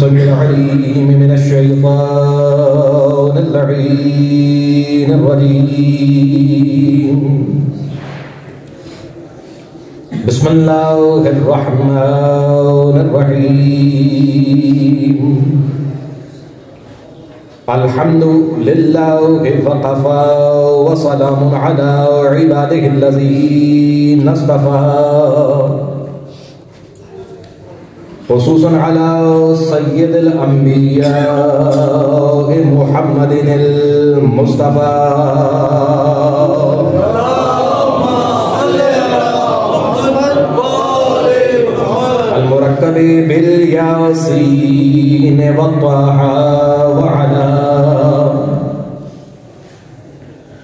السميع العليم من الشيطان اللعين الرجيم. بسم الله الرحمن الرحيم. الحمد لله وكفى وسلام على عباده الذين اصطفى، خصوصا على سيد الأنبياء محمد المصطفى المركب بالياسين والطه وعلى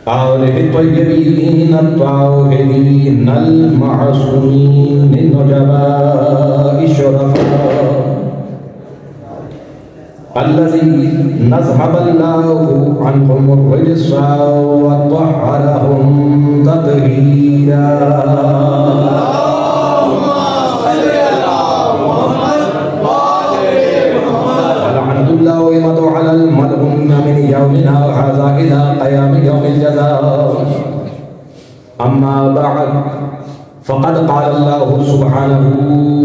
آله الطيبين الطاهرين المعصومين النجباء الشرفاء الذين أذهب الله عنهم الرجس وطهرهم تطهيرا. الحمد لله ويمضى على الملعون من يومنا هذا إلى قيام يوم الجزاء. أما بعد، فقد قال الله سبحانه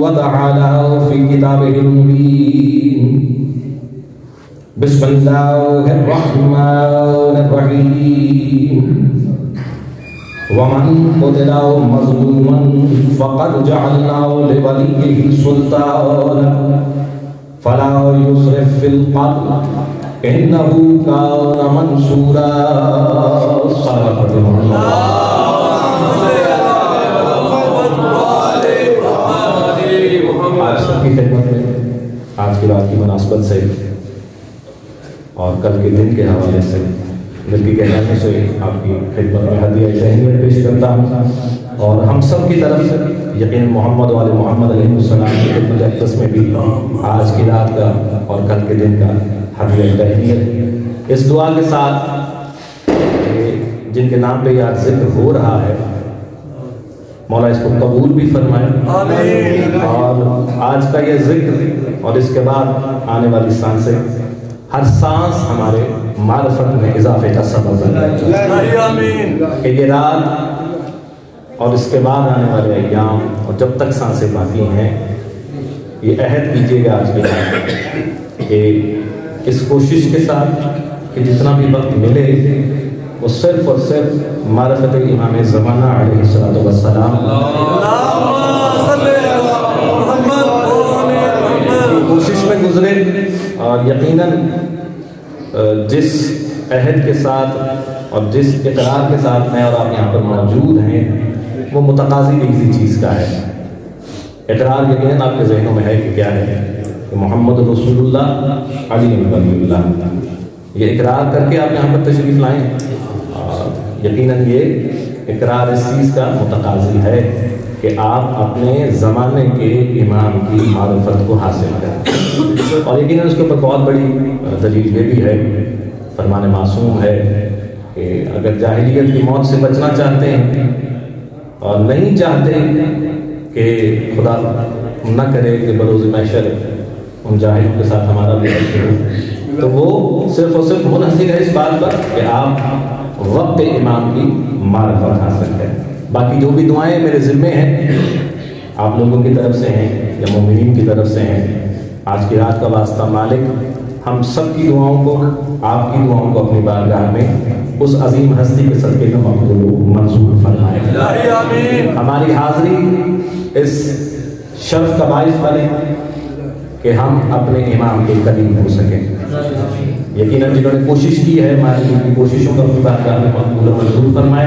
وتعالى في كتابه المبين: بسم الله الرحمن الرحيم. ومن قتل مظلوما فقد جعلنا لوليه سلطانا فلا يسرف في القتل إنه كان منصورا. صدق الله. آج سب کی خدمت میں آج کی رات کی مناسبت سے اور کل کے دن کے حوالے سے دل کی گہرائیوں سے آپ کی خدمت میں ہدیہ تہنیت پیش کرتا ہوں، اور ہم سب کی طرف سے یقین محمد والے محمد علیہ السلام کی خدمت اقدس میں بھی آج کی رات کا اور کل کے دن کا ہدیہ تہنیت اس دعا کے ساتھ جن کے نام پہ یاد ذکر ہو رہا ہے، مولا اس کو قبول بھی فرمائے، اور آج کا یہ ذکر اور اس کے بعد آنے والی سانسیں ہر سانس ہمارے معرفت میں اضافے کا سبب بنے، کہ یہ رات اور اس کے بعد آنے والے ایام اور جب تک سانسیں باقی ہیں یہ عہد کیجیے گا آج کے بعد کہ اس کوشش کے ساتھ کہ جتنا بھی وقت ملے وہ صرف اور صرف معرفت امام زمانہ علیہ السلام کوشش میں گزرے، اور یقیناً جس عہد کے ساتھ اور جس اقرار کے ساتھ میں اور آپ یہاں پر موجود ہیں وہ متقاضی بھی اسی چیز کا ہے۔ اقرار یقیناً آپ کے ذہنوں میں ہے کہ کیا ہے، کہ محمد رسول اللہ علی ولی اللہ، یہ اقرار کر کے آپ یہاں پر تشریف لائیں، اور یقیناً یہ اقرار اس چیز کا متقاضی ہے کہ آپ اپنے زمانے کے امام کی معرفت کو حاصل کریں، اور یقیناً اس کے اوپر بہت بڑی دلیل یہ بھی ہے، فرمان معصوم ہے کہ اگر جاہلیت کی موت سے بچنا چاہتے ہیں اور نہیں چاہتے کہ خدا نہ کرے کہ بروز محشر ان جاہلوں کے ساتھ ہمارا بھی حشر ہو، تو وہ صرف اور صرف منحصر ہے اس بات پر کہ آپ وقت امام کی معرفت حاصل کریں۔ باقی جو بھی دعائیں میرے ذمے ہیں آپ لوگوں کی طرف سے ہیں یا مومنین کی طرف سے ہیں، آج کی رات کا واسطہ مالک ہم سب کی دعاؤں کو، آپ کی دعاؤں کو اپنی بارگاہ میں اس عظیم ہستی کے صدقے کا مقبول منظور فرمائے۔ ہماری حاضری اس شرف کا باعث بنے کہ ہم اپنے امام کے قریب ہو سکیں۔ یقیناً جنہوں نے کوشش کی ہے ہماری ان کی کوششوں کا بھی بارگاہ میں مقبول منظور فرمائے،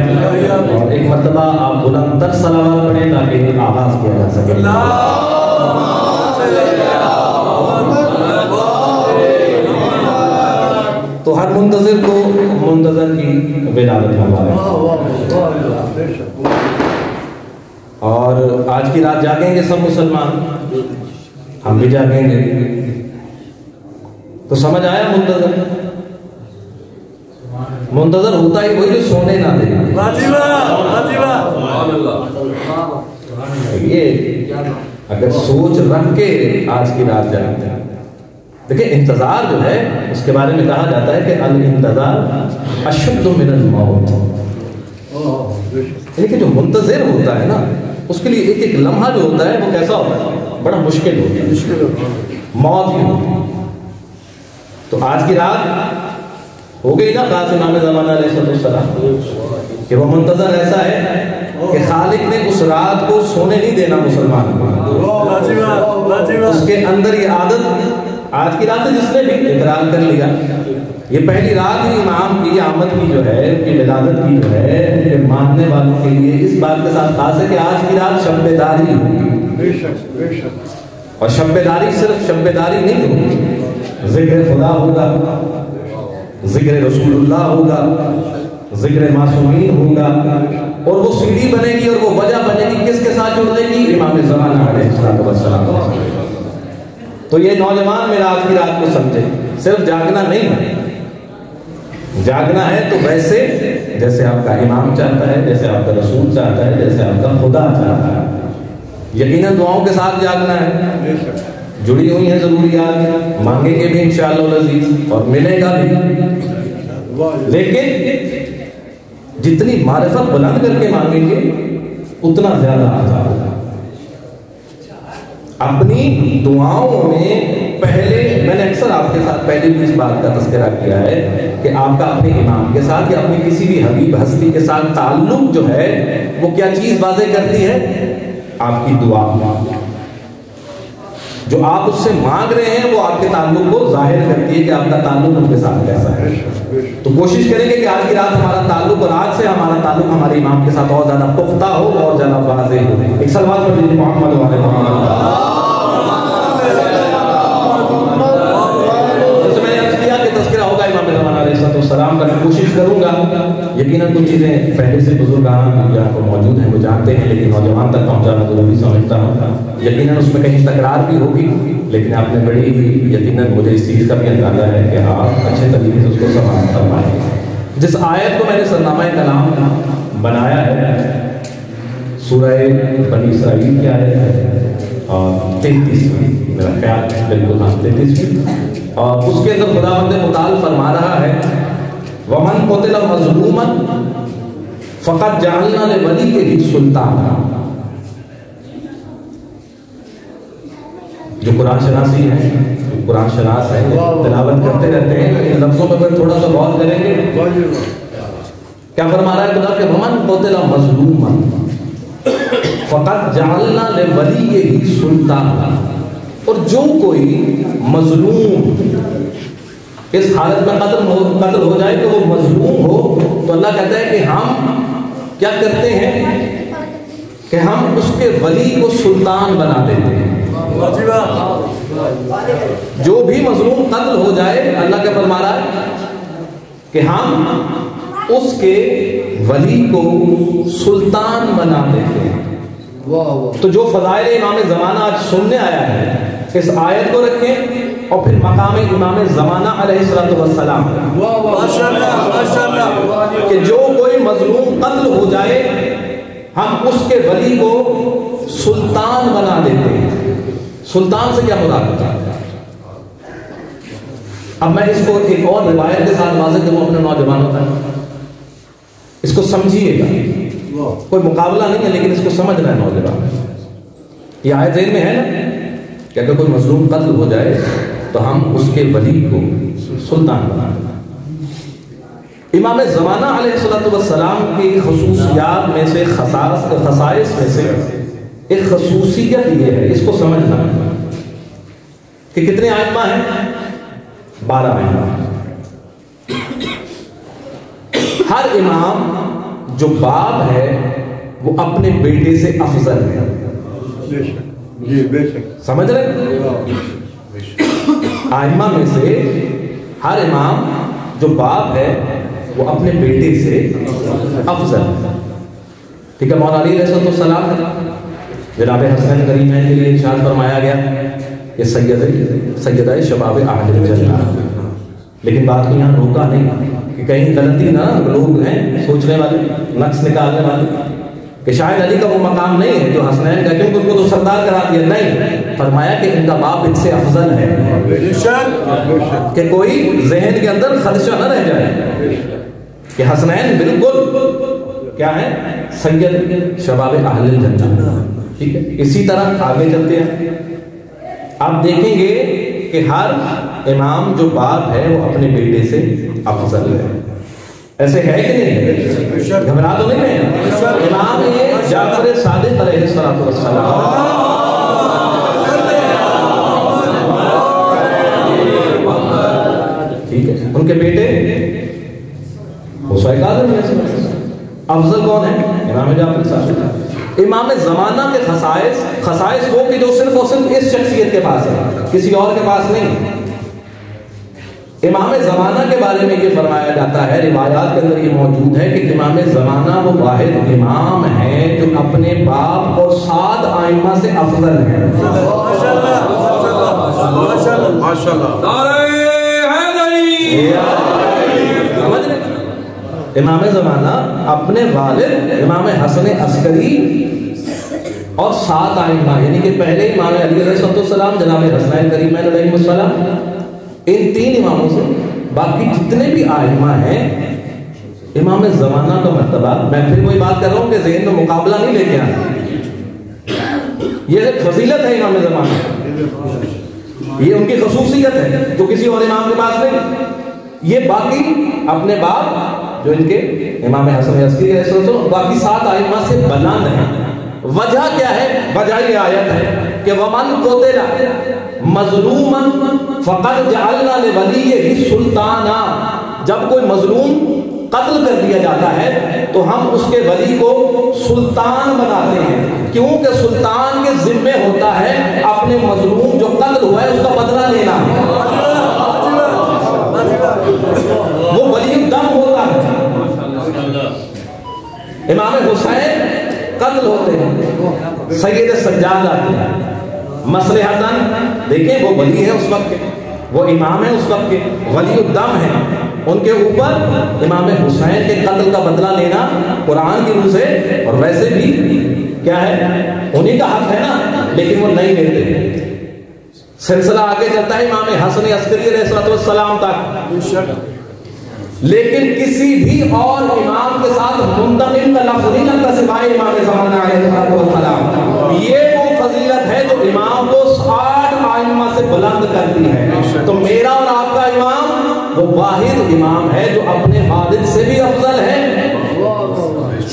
اور ایک مرتبہ آپ بلند تر صلوات پڑھیں تاکہ آغاز کیا جا سکے۔ تو ہر منتظر کو منتظر کی ولادت مبارک، اور آج کی رات جاگیں گے سب مسلمان، ہم بھی جاگیں گے، تو سمجھ آیا منتظر ہوتا ہی کوئی جو سونے نہ دے۔ یہ اگر سوچ رکھ کے آج کی رات جاگتے ہیں دیکھیں انتظار جو ہے اس کے بارے میں کہا جاتا ہے کہ الانتظار اشد من الموت، یعنی کہ جو منتظر ہوتا ہے نا اس کے لیے ایک ایک لمحہ جو ہوتا ہے وہ کیسا ہوتا ہے؟ بڑا مشکل ہوتا ہے، موت ہی ہوتی ہے۔ تو آج کی رات ہو گئی نا خاص امام زمانہ علیہ السلام کہ وہ منتظر ایسا ہے کہ خالق نے اس رات کو سونے نہیں دینا مسلمان کو، اس کے اندر یہ عادت آج کی رات جس نے بھی اقرار کر لیا، یہ پہلی رات ہی امام کی آمد کی جو ہے، ان کی ولادت کی جو ہے، یہ ماننے والوں کے لیے اس بات کے ساتھ خاص ہے کہ آج کی رات شب داری ہوگی، اور شب داری صرف شب داری نہیں ہوگی، ذکر خدا ہوگا، ذکر رسول اللہ ہوگا، ذکر معصومین ہوگا، اور وہ سیڑھی بنے گی اور وہ وجہ بنے گی کس کے ساتھ جڑنے کی؟ امام زمانہ علیہ السلام۔ تو یہ نوجوان میرا آج کی رات کو سمجھے، صرف جاگنا نہیں ہے، جاگنا ہے تو ویسے جیسے آپ کا امام چاہتا ہے، جیسے آپ کا رسول چاہتا ہے، جیسے آپ کا خدا چاہتا ہے، یقیناً دعاؤں کے ساتھ جاگنا ہے، جڑی ہوئی ہیں ضروریات، مانگیں گے بھی انشاءاللہ العزیز اور ملے گا بھی، لیکن جتنی معرفت بلند کر کے مانگیں گے اتنا زیادہ آزاد ہوگا۔ اپنی دعاؤں میں پہلے میں نے اکثر آپ کے ساتھ پہلے بھی اس بات کا تذکرہ کیا ہے کہ آپ کا اپنے امام کے ساتھ یا اپنی کسی بھی حبیب ہستی کے ساتھ تعلق جو ہے وہ کیا چیز واضح کرتی ہے؟ آپ کی دعا، جو آپ اس سے مانگ رہے ہیں وہ آپ کے تعلق کو ظاہر کرتی ہے کہ آپ کا تعلق ان کے ساتھ کیسا ہے۔ تو کوشش کریں گے کہ آج کی رات ہمارا تعلق اور آج سے ہمارا تعلق ہمارے امام کے ساتھ اور زیادہ پختہ ہو اور زیادہ واضح ہو۔ ایک سلوات پڑھ لیجیے محمد و علی محمد۔ جیسے میں نے عرض کیا کہ تذکرہ ہوگا امام زمانہ علیہ السلام کا، میں کوشش کروں گا، یقیناً کچھ چیزیں پہلے سے بزرگان یہاں پر موجود ہیں وہ جانتے ہیں، لیکن نوجوان تک پہنچانا ضروری سمجھتا ہوں۔ یقیناً اس میں کہیں تکرار بھی ہوگی، لیکن آپ نے بڑی ہی یقیناً مجھے اس چیز کا بھی اندازہ ہے کہ آپ اچھے طریقے سے اس کو سماعت فرمائیں گے۔ جس آیت کو میں نے سرنامہ کلام بنایا ہے سورہ بنی اسرائیل کی آیت ہے اور 33ویں، میرا خیال ہے بالکل ہاں 33ویں، اور اس کے اندر خداوند متعال فرما رہا ہے وَمَنْ قُتِلَ مَظْلُومًا فَقَدْ جَعَلْنَا لِوَلِيِّهِ سُلْطَانًا۔ جو قرآن شناسی ہے، قرآن شناس ہے، تلاوت کرتے رہتے ہیں، ان لفظوں پر تھوڑا سا غور کریں گے۔ کیا فرما رہا ہے خدا کہ وَمَنْ قُتِلَ مَظْلُومًا فَقَدْ جَعَلْنَا لِوَلِيِّهِ سُلْطَانًا، اور جو کوئی مظلوم اس حالت میں قتل ہو جائے تو وہ مظلوم ہو، تو اللہ کہتا ہے کہ ہم کیا کرتے ہیں کہ ہم اس کے ولی کو سلطان بنا دیتے ہیں۔ جو بھی مظلوم قتل ہو جائے اللہ کا فرما رہا ہے کہ ہم اس کے ولی کو سلطان بنا دیتے ہیں۔ تو جو فضائل امام زمانہ آج سننے آیا ہے اس آیت کو رکھیں اور پھر مقام امام زمانہ علیہ السلام کہ جو کوئی مظلوم قتل ہو جائے ہم اس کے ولی کو سلطان بنا دیتے ہیں۔ سلطان سے کیا مراد ہے؟ اب میں اس کو ایک اور روایت کے ساتھ واضح کروں اپنے نوجوانوں تک، اس کو سمجھیے گا، کوئی مقابلہ نہیں ہے لیکن اس کو سمجھنا ہے نوجوان۔ یہ آیت ذہن میں ہے نا کہ اگر کوئی مظلوم قتل ہو جائے تو ہم اس کے ولی کو سلطان بنا دیں۔ امام زمانہ علیہ السلام کی خصوصیات میں سے خصائص میں سے ایک خصوصیت یہ ہے، اس کو سمجھنا کہ کتنے ائمہ ہیں؟ 12 ائمہ۔ ہر امام جو باپ ہے وہ اپنے بیٹے سے افضل ہے، سمجھ رہے؟ ائمہ میں سے ہر امام جو باپ ہے وہ اپنے بیٹے سے افضل ہے، ٹھیک ہے؟ مولا علی علیہ السلام جناب حسن کریمین کے لیے ارشاد فرمایا گیا کہ سیدہ شباب اہل الجنہ، لیکن بات کو یہاں روکا نہیں کہ کہیں غلطی نہ لوگ ہیں سوچنے والے، نقص نکالنے والے کہ شاید علی کا وہ مقام نہیں ہے جو حسنین کا، کیونکہ ان کو تو سردار کرا دیا، نہیں، فرمایا کہ ان کا باپ ان سے افضل ہے، کہ کوئی ذہن کے اندر خدشہ نہ رہ جائے کہ حسنین بالکل کیا ہے سید شباب اہل الجنہ. ٹھیک ہے، اسی طرح آگے چلتے ہیں. آپ دیکھیں گے کہ ہر امام جو باپ ہے وہ اپنے بیٹے سے افضل ہے. ایسے ہے کہ نہیں؟ گھبرا تو نہیں ہے؟ امام جعفر صادق علیہ السلام ٹھیک ہے، ان کے بیٹے حسین کاظم افضل کون ہے؟ امام جعفر صادق. امام زمانہ کے خصائص وہ کہ جو صرف اور صرف اس شخصیت کے پاس ہے، کسی اور کے پاس نہیں. امام زمانہ کے بارے میں یہ فرمایا جاتا ہے، روایات کے اندر یہ موجود ہے کہ امام زمانہ وہ واحد امام ہیں جو اپنے باپ اور 7 ائمہ سے افضل ہیں. امام زمانہ اپنے والد امام حسن عسکری اور 7 ائمہ، یعنی کہ پہلے امام علی علیہ السلام، جناب حسنین کریمین علیہ السلام، ان 3 اماموں سے باقی جتنے بھی ائمہ ہیں امام زمانہ کا مرتبہ. میں پھر وہی بات کر رہا ہوں کہ ذہن میں مقابلہ نہیں لے کے آنا، یہ ایک فضیلت ہے امام زمانہ، یہ ان کی خصوصیت ہے جو کسی اور امام کے پاس نہیں. یہ باقی اپنے باپ جو ان کے امام حسن عسکری باقی 7 ائمہ سے بلند ہیں. وجہ کیا ہے؟ وجہ یہ آیت ہے کہ وَمَنْ قُتِلَ مَظْلُومًا فَقَدْ جَعَلْنَا لِوَلِيِّهِ سُلْطَانًا. جب کوئی مظلوم قتل کر دیا جاتا ہے تو ہم اس کے ولی کو سلطان بناتے ہیں، کیونکہ سلطان کے ذمے ہوتا ہے اپنے مظلوم جو قتل ہوا ہے اس کا بدلہ لینا. وہ ولی الدم ہوتا ہے. امام حسین قتل ہوتے ہیں، سید سجاد آتے ہیں، مصلحتاً دیکھیں وہ ولی ہے اس وقت کے، وہ امام ہے اس وقت کے، ولی الدم ہے. ان کے اوپر امام حسین کے قتل کا بدلہ لینا قرآن کی روح سے اور ویسے بھی کیا ہے انہی کا حق ہے نا، لیکن وہ نہیں لیتے. سلسلہ آگے چلتا ہے امام حسن عسکری علیہ السلام تک، لیکن کسی بھی اور امام کے ساتھ منتقل کا لفظ نہیں لگتا سوائے امام زمانہ علیہ السلام. یہ وہ فضیلت ہے جو امام کو 60 ائمہ سے بلند کرتی ہے. تو میرا اور آپ کا امام وہ واحد امام ہے جو اپنے والد سے بھی افضل ہے،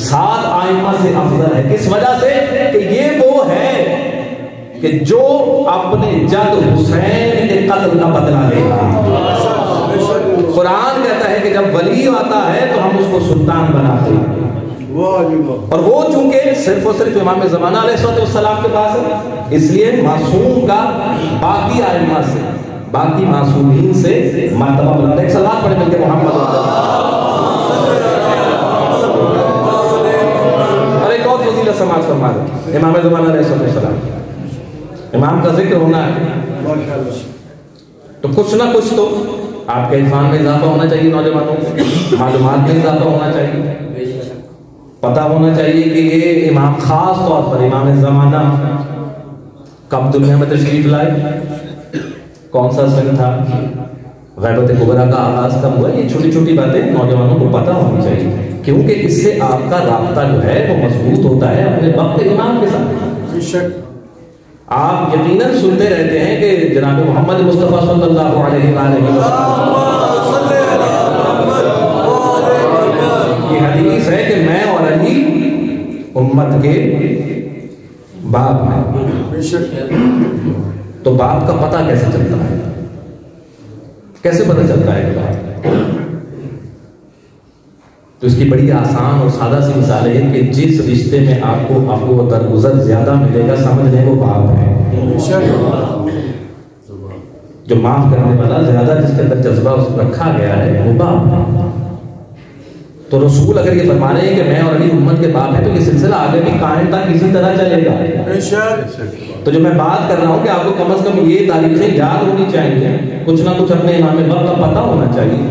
7 ائمہ سے افضل ہے. کس وجہ سے؟ کہ یہ وہ ہے کہ جو اپنے جد حسین کے قتل کا بدلہ لے گا. قرآن کہتا ہے کہ جب ولی آتا ہے تو ہم اس کو سلطان بناتے ہیں، اور وہ چونکہ صرف اور صرف امام زمانہ علیہ السلام کے پاس ہے، اس لیے معصوم کا باقی ائمہ سے، باقی معصومین سے مرتبہ بلند ہے. ایک صلوات پڑھیں مل کے محمد. اور ایک اور فضیلت سماعت فرما دیں، امام زمانہ علیہ السلام، امام کا ذکر ہونا ہے تو کچھ نہ کچھ تو آپ کے عرفان میں اضافہ ہونا چاہیے، نوجوانوں کو معلومات میں اضافہ ہونا چاہیے، پتہ ہونا چاہیے کہ یہ امام خاص طور پر امام زمانہ کب دنیا میں تشریف لائے، کون سا سن تھا، غیبت کبریٰ کا آغاز کب ہوا. یہ چھوٹی چھوٹی باتیں نوجوانوں کو پتہ ہونی چاہیے، کیونکہ اس سے آپ کا رابطہ جو ہے وہ مضبوط ہوتا ہے اپنے وقت امام کے ساتھ. آپ یقیناً سنتے رہتے ہیں کہ جناب محمد مصطفیٰ صلی اللہ علیہ وسلم یہ حدیث ہے کہ میں اور علی امت کے باپ ہیں. تو باپ کا پتہ کیسے چلتا ہے؟ کیسے پتہ چلتا ہے باپ؟ تو اس کی بڑی آسان اور سادہ سی مثال ہے کہ جس رشتے میں آپ کو درگزر زیادہ ملے گا سمجھ لیں وہ باپ ہے. جو معاف کرنے والا زیادہ جس کے اندر جذبہ رکھا گیا ہے وہ باپ ہے. تو رسول اگر یہ فرما رہے ہیں کہ میں اور علی امت کے باپ ہیں تو یہ سلسلہ آگے بھی قائم تک اسی طرح چلے گا. تو جو میں بات کر رہا ہوں کہ آپ کو کم از کم یہ تاریخیں یاد ہونی چاہیے، کچھ نہ کچھ اپنے امام وقت کا پتہ ہونا چاہیے.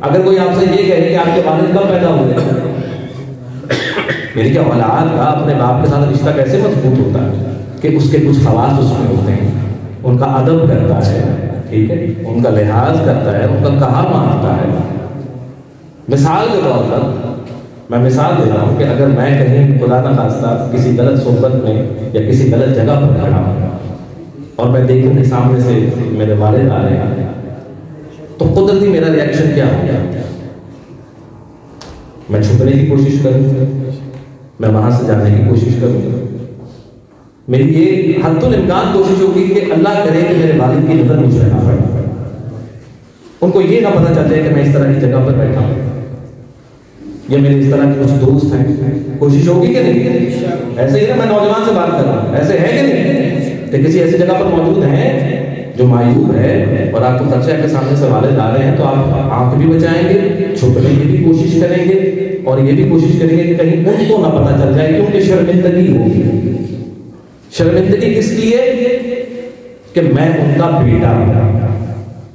اگر کوئی آپ سے یہ کہے کہ آپ کے والد کب پیدا ہوئے، میری کیا اولاد کا اپنے باپ کے ساتھ رشتہ کیسے مضبوط ہوتا ہے کہ اس کے کچھ خواص اس میں ہوتے ہیں. ان کا ادب کرتا ہے، ٹھیک ہے، ان کا لحاظ کرتا ہے، ان کا کہا مانتا ہے۔ مثال کے طور پر میں مثال دے رہا ہوں کہ اگر میں کہیں خدا نہ خواستہ کسی غلط صحبت میں یا کسی غلط جگہ پر کھڑا ہوں اور میں دیکھوں کہ سامنے سے میرے والد آ رہے ہیں، تو قدرتی میرا ریئیکشن کیا ہوگا؟ میں چھپنے کی کوشش کروں گا، میں وہاں سے جانے کی کوشش کروں گا، میری یہ حد الامکان کوشش ہوگی کہ اللہ کرے کہ میرے والد کی نظر مجھ پہ نہ پڑے، ان کو یہ نہ پتہ چل جائے کہ میں اس طرح کی جگہ پر بیٹھا ہوں یا میرے اس طرح کے کچھ دوست ہیں۔ کوشش ہوگی کہ نہیں؟ ایسے ہی نا، میں نوجوان سے بات کر رہا ہوں، ایسے ہے کہ نہیں کہ کسی ایسی جگہ پر موجود ہیں جو معیوب ہے اور آپ کو خدشہ ہے کہ سامنے سے والد آ رہے ہیں، تو آپ آنکھ بھی بچائیں گے، چھپنے کی بھی کوشش کریں گے اور یہ بھی کوشش کریں گے کہ کہیں ان کو نہ پتہ چل جائے، کیونکہ شرمندگی ہوگی۔ شرمندگی کس لیے؟ کہ میں ان کا بیٹا ہوں،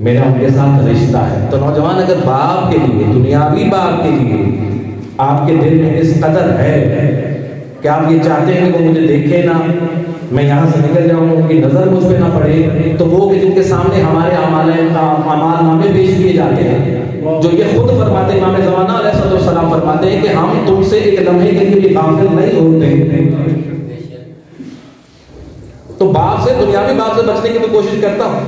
میرا ان کے ساتھ رشتہ ہے۔ تو نوجوان، اگر باپ کے لیے، دنیاوی باپ کے لیے آپ کے دل میں اس قدر ہے کہ آپ یہ چاہتے ہیں کہ وہ مجھے دیکھے نہ، میں یہاں سے نکل جاؤں، ان کی نظر مجھ پہ نہ پڑے، تو وہ کہ جن کے سامنے ہمارے اعمال نامے پیش کیے جاتے ہیں، جو یہ خود فرماتے ہیں، امام زمانہ علیہ السلام فرماتے ہیں کہ ہم تم سے ایک لمحے کے لیے بھی غافل نہیں ہوتے۔ تو باپ سے، دنیاوی باپ سے بچنے کی تو کوشش کرتا ہوں،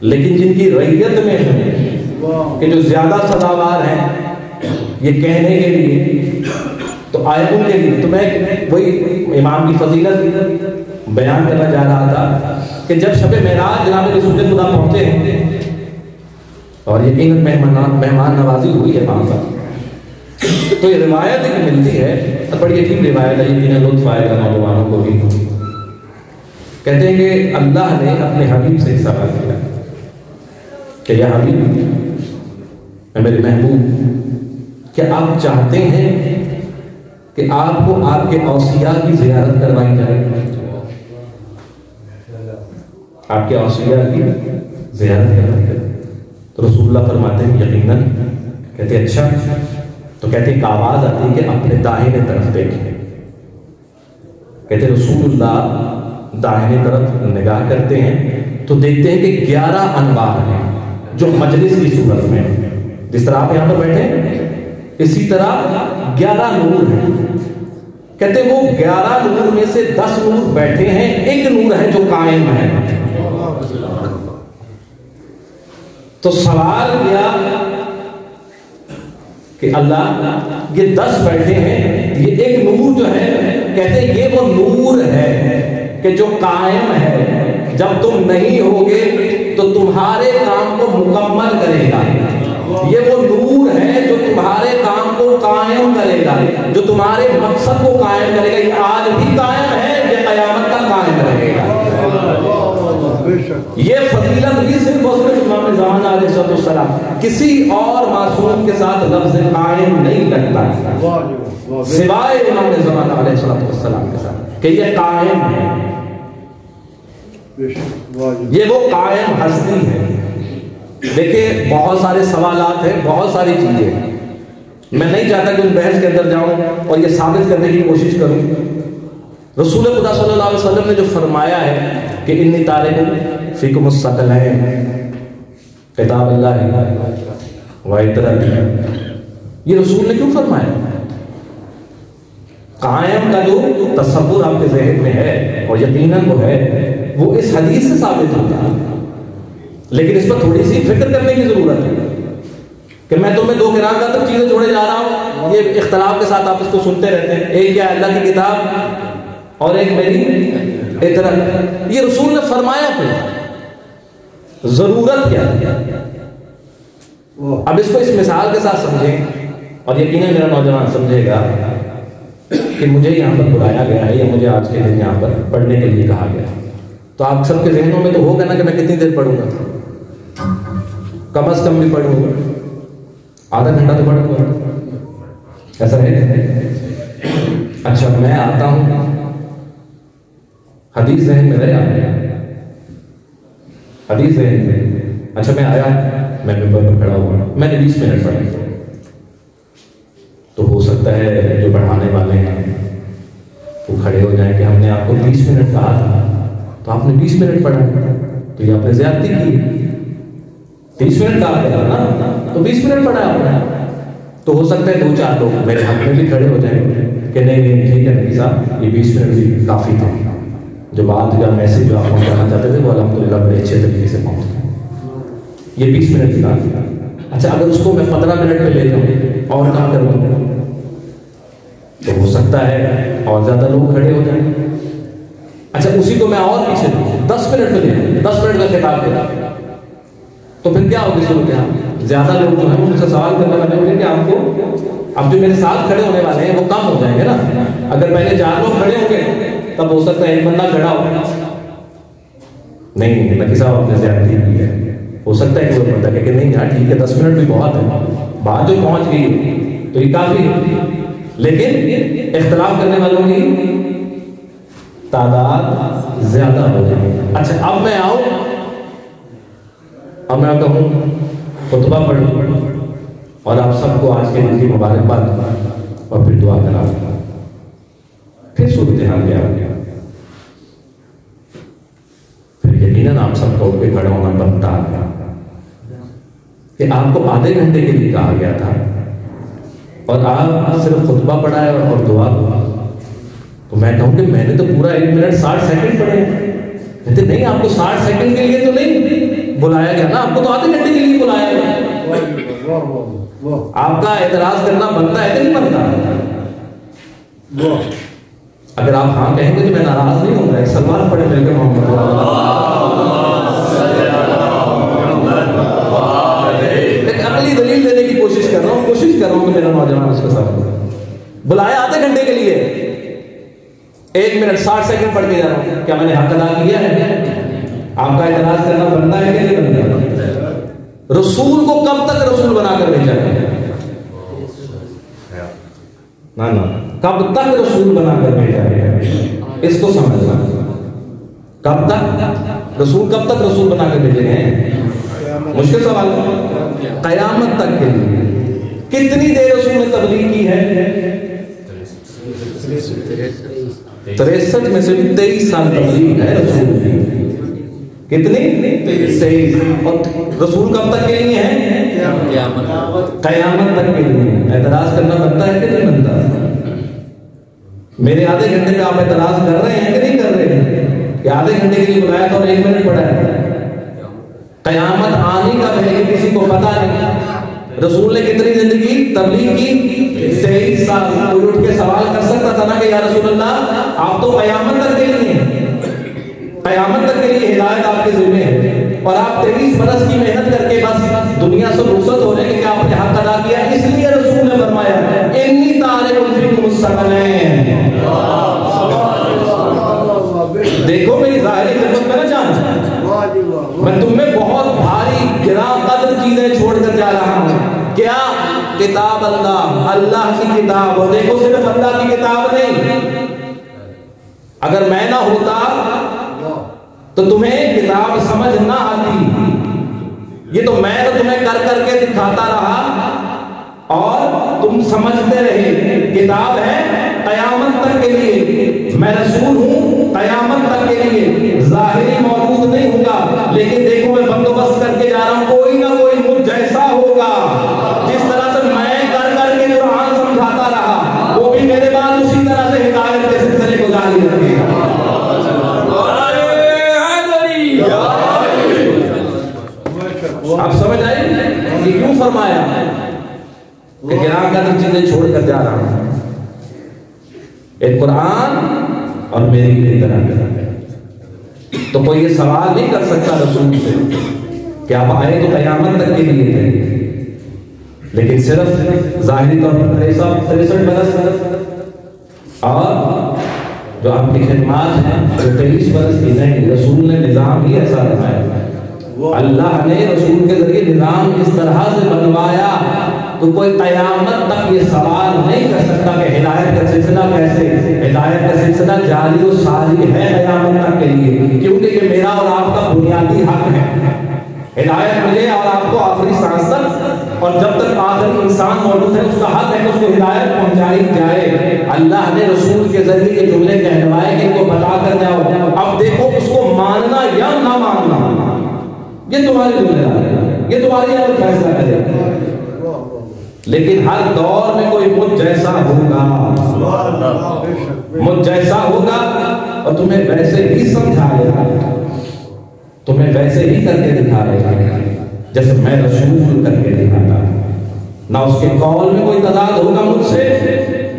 لیکن جن کی ریت میں ہے کہ جو زیادہ سزاوار ہیں یہ کہنے کے لیے، تو آئے ان کے لیے، تو میں وہی امام کی فضیلت بیان کرنا جا رہا تھا کہ جب شب معراج جناب رسول خدا پہنچے ہیں اور یقیناً مہمان نوازی ہوئی ہے وہاں پر، تو یہ روایت ایک ملتی ہے، بڑی عجیب روایت ہے، یقیناً لطف آئے گا نوجوانوں کو بھی۔ کہتے ہیں کہ اللہ نے اپنے حبیب سے سوال کیا کہ یا حبیب، اے میرے محبوب، کیا آپ چاہتے ہیں کہ آپ کو آپ کے اوصیاء کی زیارت کروائی جائے؟ آپ کے اوصیاء کی زیارت کروائی جائے؟ تو رسول اللہ فرماتے ہیں یقیناً۔ کہتے ہیں اچھا، تو کہتے ہیں ایک آواز آتی ہے کہ اپنے داہنے طرف دیکھیں۔ کہتے ہیں رسول اللہ داہنے طرف نگاہ کرتے ہیں تو دیکھتے ہیں کہ 11 انوار ہیں جو مجلس کی صورت میں، جس طرح آپ یہاں پر بیٹھے ہیں اسی طرح 11 نور ہیں۔ کہتے ہیں وہ 11 نور میں سے 10 نور بیٹھے ہیں، ایک نور ہے جو قائم ہے۔ تو سوال کیا کہ اللہ یہ 10 بیٹھے ہیں، یہ ایک نور جو ہے، کہتے ہیں یہ وہ نور ہے کہ جو قائم ہے، جب تم نہیں ہوگے تو تمہارے کام کو مکمل کرے گا۔ یہ وہ نور ہے جو تمہارے کام کو قائم کرے گا، جو تمہارے مقصد کو قائم کرے گا۔ یہ آج بھی قائم ہے، یہ قیامت تک قائم رہے گا۔ یہ فضیلت بھی صرف اور صرف امام زمانہ علیہ السلام، کسی اور معصوم کے ساتھ لفظ قائم نہیں لگتا سوائے امام زمانہ علیہ السلام کے ساتھ، کہ یہ قائم ہے، یہ وہ قائم ہستی ہے۔ دیکھیں بہت سارے سوالات ہیں، بہت ساری چیزیں ہیں، میں نہیں چاہتا کہ ان بحث کے اندر جاؤں اور یہ ثابت کرنے کی کوشش کروں۔ رسول خدا صلی اللہ علیہ وسلم نے جو فرمایا ہے کہ انی تارک فیکم الثقلین، کتاب اللہ و عطرت، یہ رسول نے کیوں فرمایا؟ قائم کا جو تصور آپ کے ذہن میں ہے اور یقیناً وہ ہے، وہ اس حدیث سے ثابت ہوتا ہے، لیکن اس پر تھوڑی سی فکر کرنے کی ضرورت ہے کہ میں تمہیں دو قرآن کا تک چیزیں چھوڑے جا رہا ہوں، یہ اختلاف کے ساتھ آپ اس کو سنتے رہتے ہیں، ایک کیا اللہ کی کتاب اور ایک میری عطرت۔ یہ رسول نے فرمایا پھر ضرورت کیا؟ اب اس کو اس مثال کے ساتھ سمجھیں، اور یقیناً میرا نوجوان سمجھے گا کہ مجھے یہاں پر بلایا گیا ہے یا مجھے آج کے دن یہاں پر پڑھنے کے لیے کہا گیا، تو آپ سب کے ذہنوں میں تو ہوگا نا کہ میں کتنی دیر پڑھوں گا، کم از کم بھی پڑھوں گا، آدھا گھنٹہ تو پڑھوں گا، ایسا ہے؟ اچھا میں آتا ہوں، حدیث ذہن میں رہے آپ، حدیث ذہن میں، اچھا میں آیا، میں ممبر پر کھڑا ہوا، میں نے 20 منٹ پڑھا، تو ہو سکتا ہے جو پڑھانے والے ہیں وہ کھڑے ہو جائیں کہ ہم نے آپ کو 20 منٹ کہا تھا، تو تو آپ نے 20 منٹ پڑھا تو یہ آپ نے زیادتی کی. 30 منٹ کا آپ نا تو 20 منٹ پڑھا آپ نے. تو ہو سکتا ہے 2-4 لوگ میرے حق میں بھی کھڑے ہو جائیں کہ نہیں ٹھیک ہے نبی صاحب یہ 20 منٹ بھی کافی تھے. جو بات یا میسج جو آپ پہنچانا چاہتے تھے وہ الحمدللہ بڑے اچھے طریقے سے پہنچ گئے. یہ 20 منٹ کی بات ہے. اچھا اگر اس کو میں 15 منٹ پہ لے جاؤں اور کام کروں تو ہو سکتا ہے اور زیادہ لوگ کھڑے ہو جائیں. اچھا اسی کو میں اور پیچھے 10 منٹ پہ لے جاؤں, 10 منٹ کا خطاب کروں تو پھر کیا ہوگی شروع میں زیادہ لوگ جو ہیں ان سے سوال کرنے والے ہوں گے کہ آپ کو اب جو میرے ساتھ کھڑے ہونے والے ہیں وہ کم ہو جائیں گے نا. اگر پہلے 4 لوگ کھڑے ہوں گے تب ہو سکتا ہے ایک بندہ کھڑا ہو. نہیں نبی صاحب آپ نے زیادتی کی ہے. ہو سکتا ہے کوئی بندہ کہ نہیں یار ٹھیک ہے 10 منٹ بھی بہت ہے, بات جو پہنچ گئی تو یہ کافی ہے. لیکن اختلاف کرنے والوں کی تعداد زیادہ ہو جائے گی. اچھا اب میں آؤں اب میں کہوں خطبہ پڑھوں اور آپ سب کو آج کے دن کی مبارکباد اور پھر دعا کرا پھر صورتحال کیا ہو گیا. پھر یقیناً آپ سب کو اٹھ کے کھڑا ہونا بنتا ہے کہ آپ کو آدھے گھنٹے کے لیے کہا گیا تھا اور آپ صرف خطبہ پڑھا ہے اور دعا. تو میں کہوں کہ میں نے تو پورا 1 منٹ 60 سیکنڈ پڑھے. کہتے نہیں آپ کو 60 سیکنڈ کے لیے تو نہیں بلایا گیا نا, آپ کو تو آدھے گھنٹے کے لیے بلایا گیا. آپ کا اعتراض کرنا بنتا ہے کہ نہیں بنتا؟ اگر آپ ہاں کہیں گے تو میں ناراض نہیں ہوں گا. ایک سلمان پڑھے میرے کے محمد اگلی دلیل دینے کی کوشش کر رہا ہوں کہ میرا نوجوان اس کے ساتھ بلایا آدھے گھنٹے کے لیے 1 منٹ 60 سیکنڈ پڑھ کے جا رہا ہوں. کیا میں نے حق ادا کیا ہے؟ آپ کا اعتراض کرنا بنتا ہے کہ نہیں بنتا؟ رسول کو کب تک رسول بنا کر بھیجا گیا؟ نا کب تک رسول بنا کر بھیجا گیا؟ اس کو سمجھنا. کب تک رسول بنا کر بھیجے گئے؟ مشکل سوال. قیامت تک کے لیے. کتنی دیر رسول نے تبلیغ کی ہے؟ 63 میں سے بھی 23 سال تبلیغ ہے رسول کی. کتنی؟ 23. اور رسول کب تک کے لیے ہے؟ قیامت تک کے لیے. اعتراض کرنا بنتا ہے کہ نہیں بنتا؟ میرے آدھے گھنٹے پہ آپ اعتراض کر رہے ہیں کہ نہیں کر رہے ہیں کہ آدھے گھنٹے کے لیے بلایا تھا اور 1 منٹ پڑھا ہے؟ قیامت آنے کا پہلے کسی کو پتا نہیں. رسول نے کتنی زندگی تبلیغ کی؟ 23 سال. کوئی اٹھ کے سوال کر سکتا تھا نا کہ یا رسول اللہ آپ تو قیامت تک کے لیے قیامت تک کے لیے ہدایت آپ کے ذمہ ہے اور آپ 23 برس کی محنت کر کے بس دنیا سے رخصت ہو رہے کہ آپ نے حق ادا کیا. اس لیے رسول نے فرمایا انی تارک فیکم الثقلین. دیکھو میری ظاہری خدمت میں نہ جان, میں تم میں بہت بھاری گراں قدر چیزیں چھوڑ کر جا رہا ہوں. کیا؟ کتاب اللہ کی کتاب. اور دیکھو صرف اللہ کی کتاب نہیں, اگر میں نہ ہوتا تو تمہیں کتاب سمجھ نہ آتی. یہ تو میں تو تمہیں کر کر کے دکھاتا رہا اور تم سمجھتے رہے. کتاب ہے قیامت تک کے لیے. میں رسول ہوں قیامت تک کے لیے. ظاہری موجود نہیں ہوں گا لیکن دیکھو میں بندوبست کر کے جا رہا ہوں. کوئی نہ کوئی مجھ جیسا ہوگا. جس طرح سے میں کر کر کے قرآن سمجھاتا رہا وہ بھی میرے بعد اسی طرح سے ہدایت کے سلسلے کو جاری رکھے گا. آپ سمجھ آئے کہ کیوں فرمایا کہ گراں قدر چیزیں چھوڑ کر جا رہا ہوں. ایک قرآن اور میری طرح. تو کوئی یہ سوال نہیں کر سکتا رسول سے کہ آپ آئے تو قیامت تک کے لیے تھے لیکن صرف ظاہری طور پر 63 برس اور جو آپ کی خدمات ہیں جو 23 برس کی نہیں. رسول نے نظام ہی ایسا بنایا. اللہ نے رسول کے ذریعے نظام اس طرح سے بنوایا تو کوئی قیامت تک یہ سوال نہیں کر سکتا کہ ہدایت کا سلسلہ کیسے. ہدایت کا سلسلہ جاری و ساری ہے قیامت تک کے لیے, کیونکہ یہ میرا اور آپ کا بنیادی حق ہے. ہدایت مجھے اور آپ کو آخری سانس تک اور جب تک آخری انسان موجود ہے اس کا حق ہے کہ اس کو ہدایت پہنچائی جائے. اللہ نے رسول کے ذریعے یہ جملے کہلوائے کہ ان کو بتا کر جاؤ. اب دیکھو اس کو ماننا یا نہ ماننا یہ تمہاری ذمہ داری ہے، یہ تمہاری اپنا فیصلہ کرے گا۔ لیکن ہر دور میں کوئی مجھ جیسا ہوگا، مجھ جیسا ہوگا اور تمہیں ویسے ہی سمجھائے گا، تمہیں ویسے ہی کر کے دکھائے گا جیسے میں رسول کر کے دکھاتا ہوں۔ نہ اس کے قول میں کوئی تضاد ہوگا مجھ سے،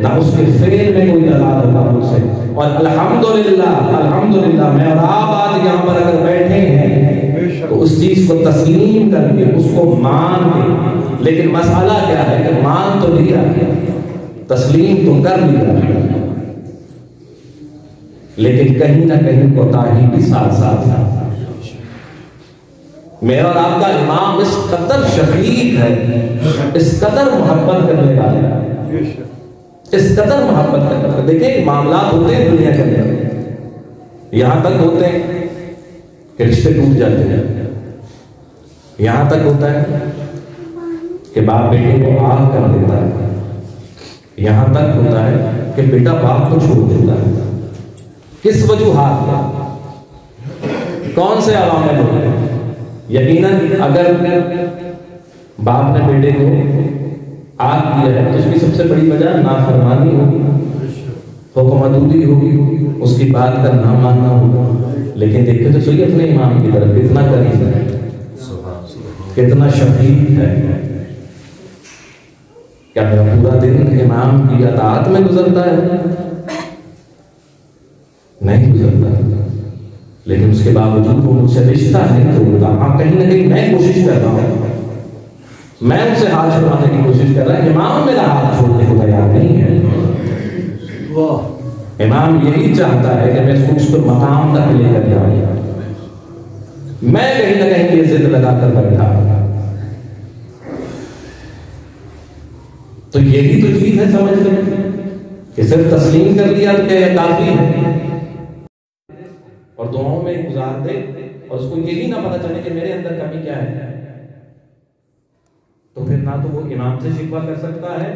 نہ اس کے فعل میں کوئی تضاد ہوگا مجھ سے۔ اور الحمدللہ میں اور آپ آج یہاں پر اگر بیٹھے ہیں تو اس چیز کو تسلیم کر کے، اس کو مان کے، لیکن مسئلہ کیا ہے کہ مان تو لیا، تسلیم تو کر لیا، لیکن کہیں نہ کہیں کوتاہی بھی ساتھ ساتھ ہے۔ میرا اور آپ کا امام اس قدر شفیق ہے، اس قدر محبت کرنے والا ہے، اس قدر محبت کرنے والا۔ دیکھیں معاملات ہوتے ہیں دنیا کے اندر، یہاں تک ہوتے ہیں کہ رشتے ٹوٹ جاتے ہیں، یہاں تک ہوتا ہے کہ باپ بیٹے کو آگ کر دیتا ہے، یہاں تک ہوتا ہے کہ بیٹا باپ کو چھوڑ دیتا ہے۔ کس وجوہات پر؟ کون سے عوامل ہوتے ہیں؟ یقیناً اگر باپ نے بیٹے کو آگ دیا ہے تو اس کی سب سے بڑی وجہ نافرمانی ہوگی، حکم عدولی ہوگی، اس کی بات کا نہ ماننا ہوگا۔ لیکن دیکھیں تو صحیح اپنے امام کی طرف کتنا قریب ہے، کتنا شفیق ہے۔ کیا میرا پورا دن امام کی اطاعت میں گزرتا ہے؟ نہیں گزرتا، لیکن اس کے باوجود وہ مجھ سے رشتہ نہیں توڑتا۔ ہاں کہیں نہ کہیں میں کوشش کر رہا ہوں، میں ان سے ہاتھ چھڑوانے کی کوشش کر رہا ہوں، امام میرا ہاتھ چھوڑنے کو تیار نہیں ہے۔ امام یہی چاہتا ہے کہ میں اس کو مقام تک لے کر جاؤں، میں کہیں نہ کہیں یہ ضد لگا کر بیٹھا۔ تو یہی تو چیز ہے سمجھ لیں کہ صرف تسلیم کر لیا تو کیا یہ کافی ہے؟ اور دعاؤں میں گزار دے اور اس کو یہی نہ پتہ چلے کہ میرے اندر کمی کیا ہے، تو پھر نہ تو وہ امام سے شکوہ کر سکتا ہے،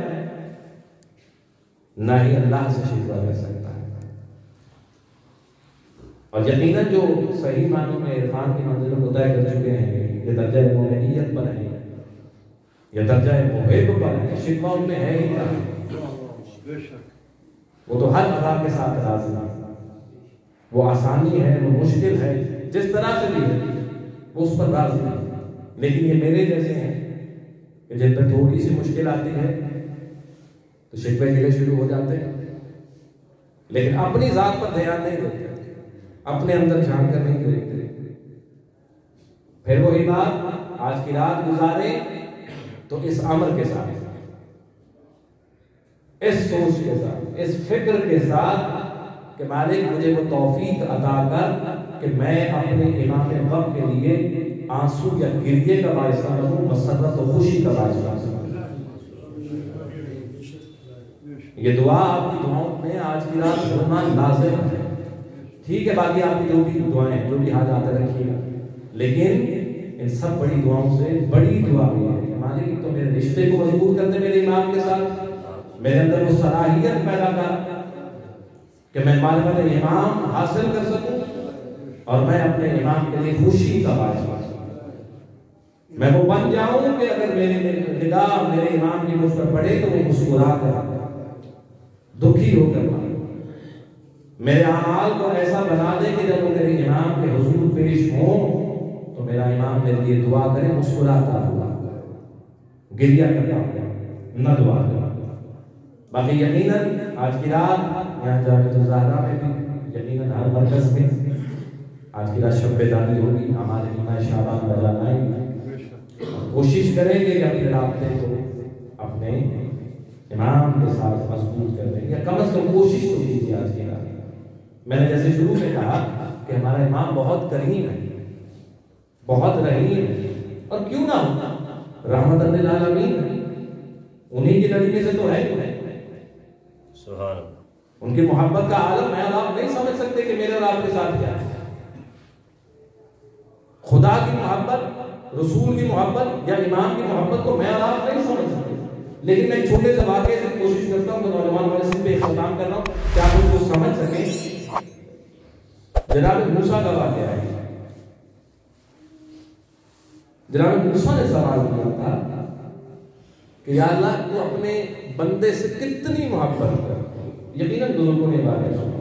نہ ہی اللہ سے شکوہ کر سکتا ہے۔ اور یقیناً جو صحیح معنوں میں عرفان کی منزلوں کو طے کر چکے ہیں، یہ درجہ مومنیت پر ہے، یہ درجہ محب پر ہے، شکوہ ان میں ہے ہی کیا؟ وہ تو ہر طرح کے ساتھ راضی ہے، وہ آسانی ہے، وہ مشکل ہے، جس طرح سے بھی ہے وہ اس پر راضی ہے۔ لیکن یہ میرے جیسے ہیں کہ جن پر تھوڑی سی مشکل آتی ہے تو شکوے گلے شروع ہو جاتے ہیں، لیکن اپنی ذات پر دھیان نہیں دیتے، اپنے اندر جھانک کر نہیں دیکھتے۔ پھر وہی بات، آج کی رات گزارے تو اس امر کے ساتھ، اس سوچ کے ساتھ، اس فکر کے ساتھ کہ مالک مجھے وہ توفیق عطا کر کہ میں اپنے امام غم کے لیے آنسو یا گریے کا باعث نہ بنوں، مسرت و خوشی کا باعث بنوں۔ یہ دعا آپ کی دعاؤں میں آج کی رات ہونا لازم ہے۔ ٹھیک ہے باقی آپ کی جو بھی دعائیں جو بھی حاجات رکھیے گا، لیکن ان سب بڑی دعاؤں سے بڑی دعا یہ ہے کہ مالک تو میرے رشتے کو مضبوط کرتے میرے امام کے ساتھ، میرے اندر وہ صلاحیت پیدا کر کہ میں معرفت امام حاصل کر سکوں اور میں اپنے امام کے لیے خوشی کا باعث بن سکوں۔ میں وہ بن جاؤں کہ اگر میرے نگاہ میرے امام کی مجھ پر پڑے تو وہ مسکرا کر، دکھی ہو کر، میرے اعمال کو ایسا بنا دے کہ جب وہ میرے امام کے حضور پیش ہوں تو میرا امام میرے لیے دعا کرے مسکراتا ہوا، گریہ کرتا ہوا، نہ دعا کرتا۔ باقی یقیناً آج کی رات یہاں جامعۃ الزہرا میں بھی، یقیناً ہر مرکز میں آج کی رات شب بیداری ہوگی، ہمارے ماہ شعبان رمضان آئیں گے، کوشش کریں گے کہ اپنے رابطے کو اپنے امام کے ساتھ مضبوط کر دیں، یا کم از کم کوشش تو کیجیے۔ آج کی رات میں نے جیسے شروع میں کہا کہ ہمارا امام بہت کریم ہے، بہت رحیم ہے، اور کیوں نہ ہو، رحمت للعالمین، انہی کی لڑکی سے تو ہے، ان کی محبت کا عالم میں اور آپ نہیں سمجھ سکتے کہ میرے اور آپ کے ساتھ کیا ہے۔ خدا کی محبت، رسول کی محبت یا امام کی محبت کو میں اور آپ نہیں سمجھ سکتے، لیکن میں چھوٹے سے واقعے سے کوشش کرتا ہوں کہ نوجوان والے سے اختتام کر رہا ہوں کہ آپ اس کو سمجھ سکیں۔ جناب موسیٰ کا واقعہ ہے. جناب موسیٰ نے سوال کیا تھا کہ یا اللہ تو اپنے بندے سے کتنی محبت کر. یقیناً بزرگوں نے واقعہ سنا،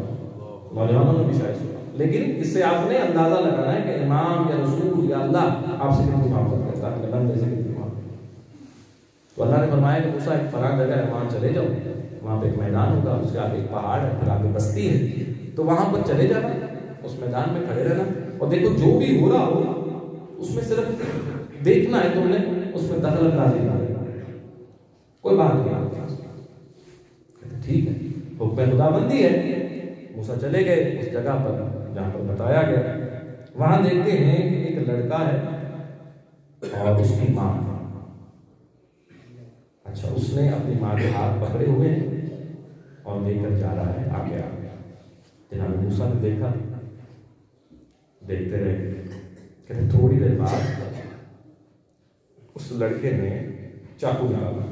نوجوانوں نے بھی شاید سنا، لیکن اس سے آپ نے اندازہ لگانا ہے کہ امام یا رسول یا اللہ آپ سے کتنی محبت کرتا ہے، اپنے بندے سے کتنی محبت. تو اللہ نے فرمایا کہ موسیٰ ایک فلاں جگہ ہے، وہاں چلے جاؤ، وہاں پہ ایک میدان ہوگا، اس کے آگے ایک پہاڑ ہے، پھر آگے بستی ہے، تو وہاں پر چلے جانا، اس میدان میں کھڑے رہنا، اور دیکھو جو بھی ہو رہا ہو اس میں صرف دیکھنا ہے تم نے، اس میں دخل اندازی نہ کرنا، کوئی بات نہیں. ٹھیک ہے، حکم خدا بندی ہے. موسیٰ چلے گئے اس جگہ پر جہاں پر بتایا گیا. وہاں دیکھتے ہیں کہ ایک لڑکا ہے اور اس کی ماں. اچھا، اس نے اپنی ماں کے ہاتھ پکڑے ہوئے ہیں اور لے کر جا رہا ہے آگے آگے. جناب موسیٰ نے دیکھا، دیکھتے رہے. کہتے تھوڑی دیر بعد اس لڑکے نے چاقو نکالا،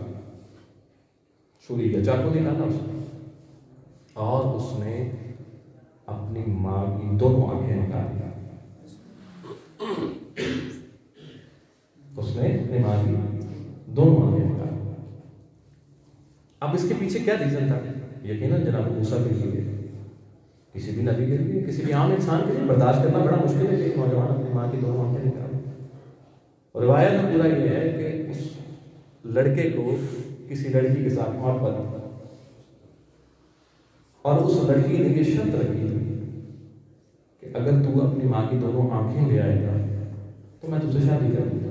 چھری یا چاقو نکالا اس نے، اور اس نے اپنی ماں کی دونوں آنکھیں نکالی. اس نے اپنی ماں کی دونوں آنکھیں نکالی. اب اس کے پیچھے کیا ریزن تھا؟ یقیناً جناب موسیٰ کے لیے، کسی بھی نبی کے لیے، کسی بھی عام انسان کے لیے برداشت کرنا بڑا مشکل ہے کہ ایک نوجوان اپنی ماں کی دونوں آنکھیں نکالے. اور روایت میں پورا یہ ہے کہ اس لڑکے کو کسی لڑکی کے ساتھ محبت، اور اس لڑکی نے یہ شرط رکھی کہ اگر تو اپنی ماں کی دونوں آنکھیں لے آئے گا تو میں تجھ سے شادی کروں گا.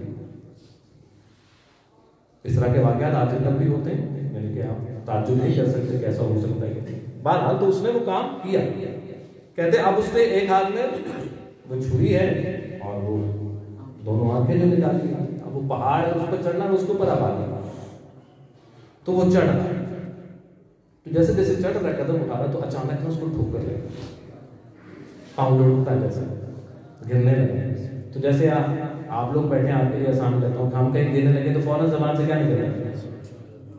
اس طرح کے واقعات آج تک بھی ہوتے ہیں، یعنی کہ آپ تعجب نہیں کر سکتے کیسا ہو سکتا ہے. بہرحال تو اس نے وہ کام کیا. کہتے اب اس نے ایک ہاتھ میں وہ چھری ہے اور وہ دونوں آنکھیں جو نکالی. اب وہ پہاڑ ہے، اس پر چڑھنا ہے، اس کے اوپر آباد ہے، تو وہ چڑھ رہا ہے. تو جیسے جیسے چڑھ رہا ہے، قدم اٹھا رہا ہے، تو اچانک اس کو ٹھوک کر لے، پاؤں لڑکتا ہے، جیسے گرنے لگے. تو جیسے آپ لوگ بیٹھے ہیں، آپ کے لیے آسان کہتا ہوں، ہم کہیں گرنے لگے تو فوراً زبان سے کیا نکلتا ہے؟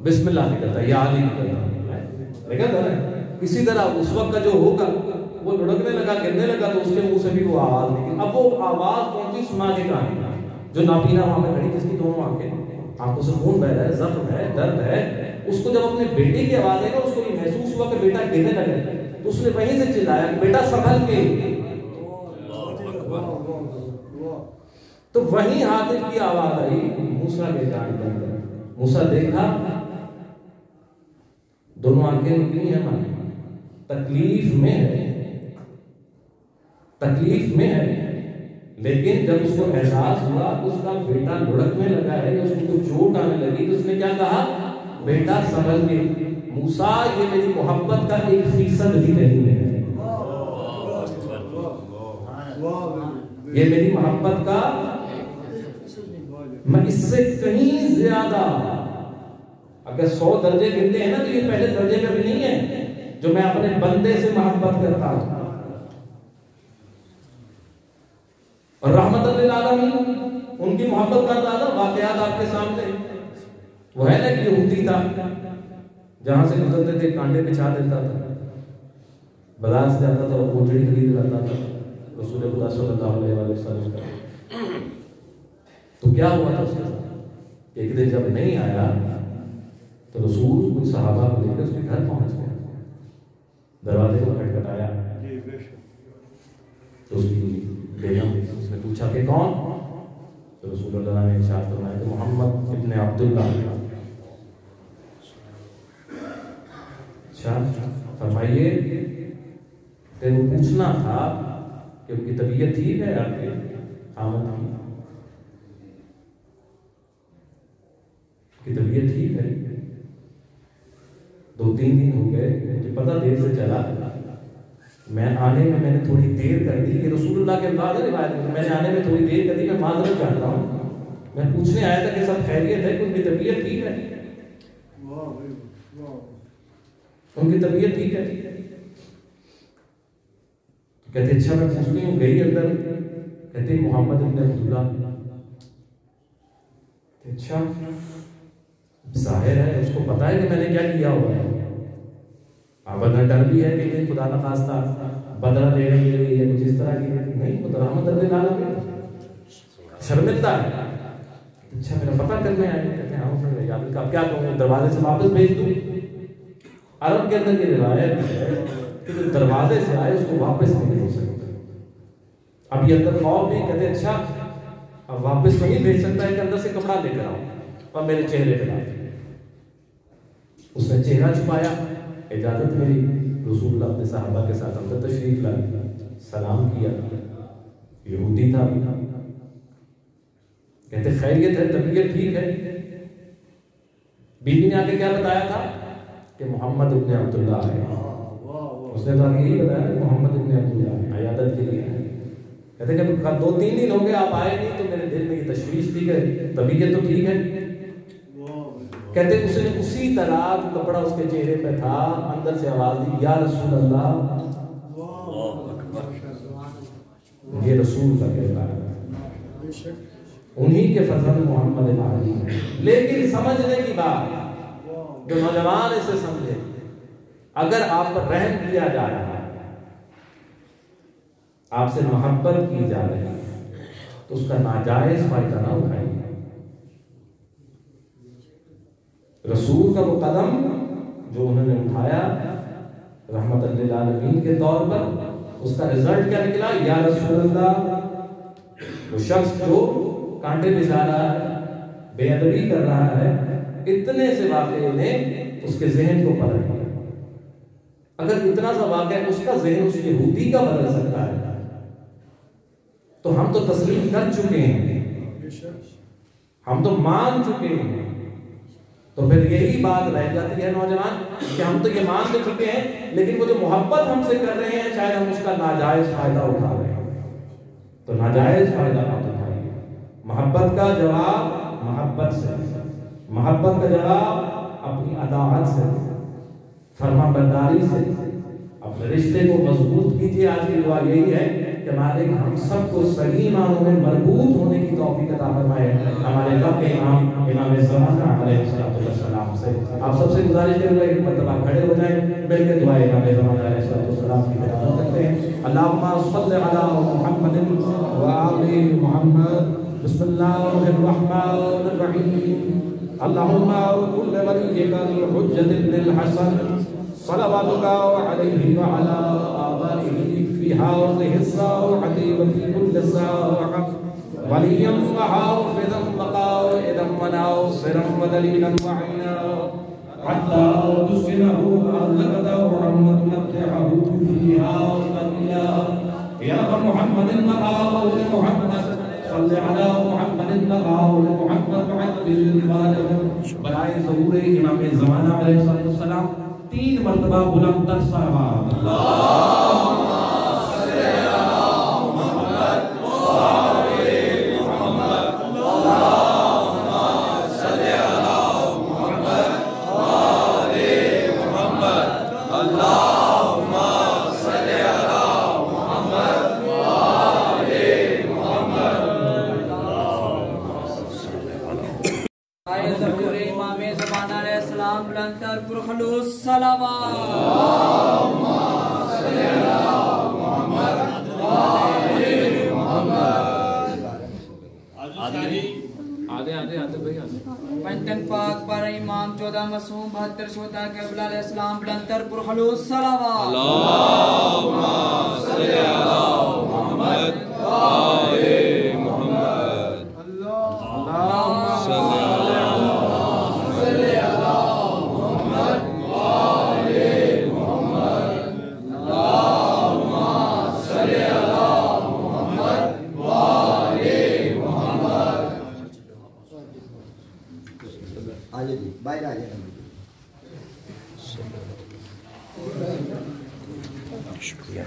بسم اللہ نکلتا ہے، یا علی نکلتا ہے. نکلتا ہے. اسی طرح اس وقت کا جو ہوگا وہ لڑکنے لگا، گرنے لگا، تو اس کے منہ سے بھی وہ آواز نکلی. اب وہ آواز کون سی سنا کے کہانی جو نابینا وہاں پہ کھڑی، جس کی دونوں آنکھوں سے خون بہ رہا ہے، زخم ہے، درد ہے، اس کو جب اپنے بیٹے کی آواز آئی نا، اس کو یہ محسوس ہوا کہ بیٹا گرنے لگا، تو اس نے وہیں سے چلایا کہ بیٹا سنبھل کے. تو وہیں حاطب کی آواز آئی موسیٰ کے کان کے اندر. موسیٰ دیکھا دونوں آنکھیں نکلی ہیں، ماں تکلیف میں ہے، تکلیف میں ہے. لیکن جب اس کو احساس ہوا اس کا بیٹا لڑکنے لگا ہے، اس کو چوٹ آنے لگی، تو اس نے کیا کہا؟ بیٹا سنبھل کے. موسیٰ یہ میری محبت کا 1% بھی نہیں ہے، یہ میری محبت کا، میں اس سے کہیں زیادہ، اگر 100 درجے گنتے ہیں نا، تو یہ پہلے درجے میں بھی نہیں ہے جو میں اپنے بندے سے محبت کرتا ہوں. اور رحمت للعالمین، ان کی محبت کا اندازہ واقعات آپ کے سامنے. وہ ہے نا کہ یہودی تھا، جہاں سے گزرتے تھے کانٹے بچھا دیتا تھا، بازار سے جاتا تھا اور اونچڑی خرید لاتا تھا رسول خدا صلی اللہ علیہ وسلم کا. تو کیا ہوا تھا اس کے ساتھ؟ ایک دن جب نہیں آیا تو رسول کچھ صحابہ کو لے کر اس کے گھر پہنچ گئے. دروازے کو کھٹکھٹایا تو اس کی بیگم، اس نے پوچھا کہ کون؟ تو رسول اللہ نے ارشاد فرمایا کہ محمد ابن عبداللہ. اچھا فرمائیے، کہ وہ پوچھنا تھا کہ ان کی طبیعت ٹھیک ہے، آپ کے خامد کی طبیعت ٹھیک ہے؟ 2-3 دن ہو گئے، مجھے پتہ دیر سے چلا، میں آنے میں نے تھوڑی دیر کر دی. یہ رسول اللہ کے بعد روایت ہے، میں نے آنے میں تھوڑی دیر کر دی، میں معذرت چاہتا ہوں، میں پوچھنے آیا تھا کہ سب خیریت ہے، کہ ان کی طبیعت ٹھیک ہے؟ ان کی طبیعت ٹھیک ہے؟ کہتے اچھا میں پوچھتی ہوں. گئی اندر، کہتے محمد ابن عبداللہ. اچھا ظاہر ہے اس کو پتا ہے کہ میں نے کیا کیا ہوا ہے. اب اگر ڈر بھی ہے کہ خدا نخواستہ بدلہ لینے کے لیے یا کچھ اس طرح کی نہیں، وہ تو رحمت للعالمین شرمندہ ہے. اچھا میرا پتہ کرنے آئے، کہتے ہیں ہاں سر یاد کا کیا کہوں، دروازے سے واپس بھیج دوں. عرب کے اندر یہ روایت ہے کہ جو دروازے سے آئے اس کو واپس نہیں ہو سکتا. اب یہ اندر خوف نہیں، کہتے اچھا اب واپس نہیں بھیج سکتا ہے کہ اندر سے کپڑا لے کر آؤ اور میرے چہرے پہ ڈال. اس نے چہرہ چھپایا، اجازت ملی، رسول اللہ اپنے صحابہ کے ساتھ اندر تشریف لائے، سلام کیا. یہودی تھا، کہتے خیریت ہے، طبیعت ٹھیک ہے. بیوی نے آ کے کیا بتایا تھا کہ محمد ابن عبداللہ ہے. اس نے تو آگے یہی بتایا کہ محمد ابن عبداللہ ہے، عیادت کے لیے ہے. کہتے کہ 2-3 دن ہو گئے آپ آئے نہیں، تو میرے دل میں یہ تشویش تھی کہ طبیعت تو ٹھیک ہے. کہتے اس نے اسی طرح کپڑا اس کے چہرے پہ تھا، اندر سے آواز دی یا رسول اللہ. یہ رسول کا کہتا ہے، انہی کے فرزند محمد مہدی. لیکن سمجھنے کی بات جو نوجوان اسے سمجھے، اگر آپ پر رحم کیا جا رہا ہے، آپ سے محبت کی جا رہی ہے، تو اس کا ناجائز فائدہ نہ اٹھائیے. رسول کا وہ قدم جو انہوں نے اٹھایا رحمت للعالمین کے طور پر، اس کا رزلٹ کیا نکلا؟ یا رسول اللہ. وہ شخص جو کانٹے بجھا رہا ہے، بے ادبی کر رہا ہے، اتنے سے واقعے نے اس کے ذہن کو پلٹ دیا. اگر اتنا سا واقعہ اس کا ذہن اس یہودی کا بدل سکتا ہے، تو ہم تو تسلیم کر چکے ہیں، ہم تو مان چکے ہیں. تو پھر یہی بات رہ جاتی ہے نوجوان کہ ہم تو یہ مان تو چکے ہیں، لیکن وہ جو محبت ہم سے کر رہے ہیں شاید ہم اس کا ناجائز فائدہ اٹھا رہے ہیں. تو ناجائز فائدہ مت اٹھائیے. محبت کا جواب محبت سے، محبت کا جواب اپنی اطاعت سے، فرما برداری سے. اپنے رشتے کو مضبوط کیجیے. آج کی دعا یہی ہے کہ مالک ہم سب کو صحیح معنوں میں مربوط ہونے کی توفیق عطا فرمائے. ہمارے رب امام زمانہ علیہ السلام سے آپ سب سے گزارش کروں گا ایک مرتبہ کھڑے ہو جائیں، مل کے دعائے امام زمانہ علیہ السلام کی تلاوت کرتے ہیں. اللہم صل علی محمد و آل محمد. بسم اللہ الرحمن الرحیم. اللہم کل ولیک الحجۃ ابن الحسن صلواتک علیہ وعلی آبائہ فی هذه الساعة وفي كل ساعة وليا وحافظا وقائدا وناصرا ودليلا وعينا حتى تسكنه أرضك دوعا وتمتعه فيها قليلا. يا محمد وآل محمد صل على محمد وآل محمد وعجل البالغ. برائے ظہور امام زمانہ علیہ السلام 3 مرتبہ بلند تر صلوات. اللہم صل علی محمد وآل محمد. اللہم صل علی محمد وآل محمد. اللہم صل علی محمد وآل محمد. آئے ظہور امام زمانہ علیہ السلام بلند تر پرخلوص صلوات. اللہم صل علی محمد وآل محمد. پنجتن پاک پر امام 14 معصوم 72 شہداء کربلا علیہ السلام بلند تر پرخلوص صلوات. اللہم صل علی محمد وآل محمد. اللہم صل علی محمد وآل محمد. اللہم صل علی محمد وآل محمد. آجے جی باہر آ جائیں. شکریہ.